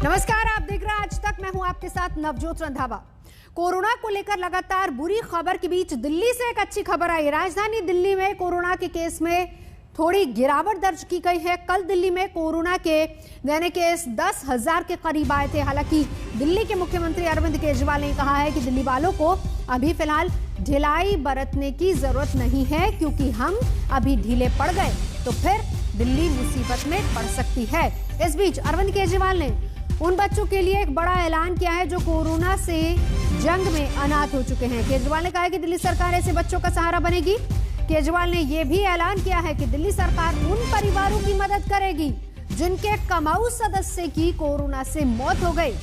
नमस्कार, आप देख रहे हैं आज तक। मैं हूं आपके साथ नवजोत रंधावा। कोरोना को लेकर लगातार बुरी खबर के बीच दिल्ली से एक अच्छी खबर आई। राजधानी दिल्ली में कोरोना के केस में थोड़ी गिरावट दर्ज की गई है। कल दिल्ली में कोरोना के नए केस 10,000 के करीब आए थे। हालांकि दिल्ली के मुख्यमंत्री अरविंद केजरीवाल ने कहा है कि दिल्ली वालों को अभी फिलहाल ढिलाई बरतने की जरूरत नहीं है, क्योंकि हम अभी ढीले पड़ गए तो फिर दिल्ली मुसीबत में पड़ सकती है। इस बीच अरविंद केजरीवाल ने उन बच्चों के लिए एक बड़ा ऐलान किया है जो कोरोना से जंग में अनाथ हो चुके हैं। केजरीवाल ने कहा है कि दिल्ली सरकार ऐसे बच्चों का सहारा बनेगी। केजरीवाल ने यह भी ऐलान किया है कि दिल्ली सरकार उन परिवारों की मदद करेगी जिनके कमाऊ सदस्य की कोरोना से मौत हो गई।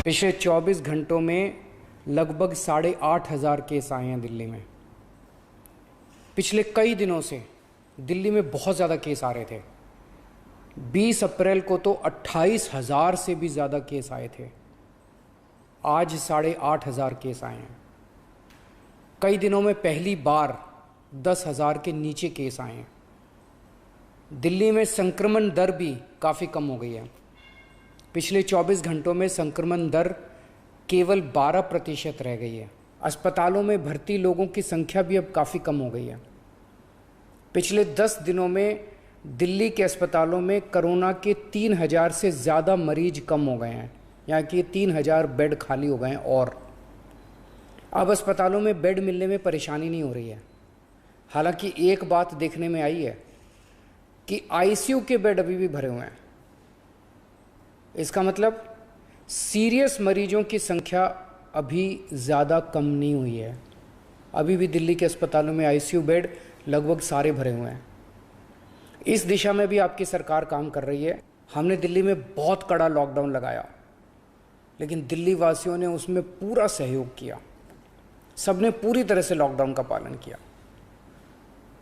पिछले 24 घंटों में लगभग 8,500 केस आए हैं दिल्ली में। पिछले कई दिनों से दिल्ली में बहुत ज़्यादा केस आ रहे थे। 20 अप्रैल को तो 28,000 से भी ज़्यादा केस आए थे। आज 8,500 केस आए हैं। कई दिनों में पहली बार 10,000 के नीचे केस आए हैं। दिल्ली में संक्रमण दर भी काफ़ी कम हो गई है। पिछले 24 घंटों में संक्रमण दर केवल 12% रह गई है। अस्पतालों में भर्ती लोगों की संख्या भी अब काफ़ी कम हो गई है। पिछले 10 दिनों में दिल्ली के अस्पतालों में कोरोना के 3,000 से ज़्यादा मरीज कम हो गए हैं, यहाँ कि 3,000 बेड खाली हो गए हैं। और अब अस्पतालों में बेड मिलने में परेशानी नहीं हो रही है। हालांकि एक बात देखने में आई है कि आईसीयू के बेड अभी भी भरे हुए हैं। इसका मतलब सीरियस मरीजों की संख्या अभी ज़्यादा कम नहीं हुई है। अभी भी दिल्ली के अस्पतालों में आईसीयू बेड लगभग सारे भरे हुए हैं। इस दिशा में भी आपकी सरकार काम कर रही है। हमने दिल्ली में बहुत कड़ा लॉकडाउन लगाया, लेकिन दिल्ली वासियों ने उसमें पूरा सहयोग किया। सबने पूरी तरह से लॉकडाउन का पालन किया।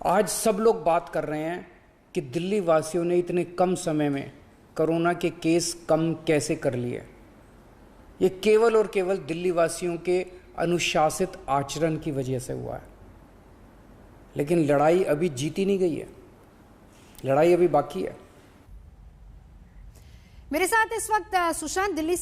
आज सब लोग बात कर रहे हैं कि दिल्ली वासियों ने इतने कम समय में कोरोना के केस कम कैसे कर लिए। ये केवल और केवल दिल्ली वासियों के अनुशासित आचरण की वजह से हुआ है। लेकिन लड़ाई अभी जीती नहीं गई है, लड़ाई अभी बाकी है। मेरे साथ इस वक्त सुशांत दिल्ली